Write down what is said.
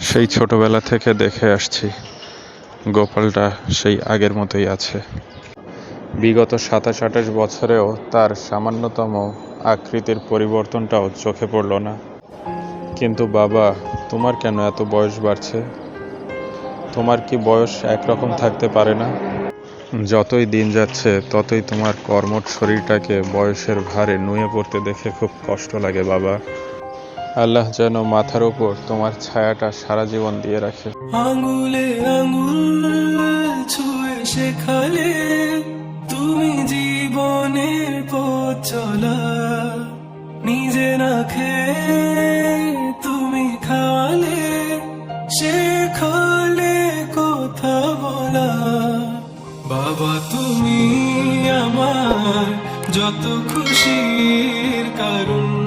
সেই ছোটবেলা থেকে দেখে আসছি গোপালটা সেই আগের মতোই আছে। বিগত ২৭-২৮ বছরেও তার সামান্যতম আকৃতির পরিবর্তনটাও চোখে পড়ল না। কিন্তু বাবা, তোমার কেন এত বয়স বাড়ছে? তোমার কি বয়স একরকম থাকতে পারে না? যতই দিন যাচ্ছে ততই তোমার কর্মঠ শরীরটাকে বয়সের ভারে নুয়ে পড়তে দেখে খুব কষ্ট লাগে বাবা। আল্লাহ যেন মাথার উপর তোমার ছায়াটা সারা জীবন দিয়ে রাখে। আঙুলে আঙুল ছুঁয়ে শেখালে তুমি জীবনের পথ চলা, নিজে না খেয়ে তুমি খাওয়ালে, শেখালে কথা বলা। বাবা তুমি আমার যত খুশির কারণ।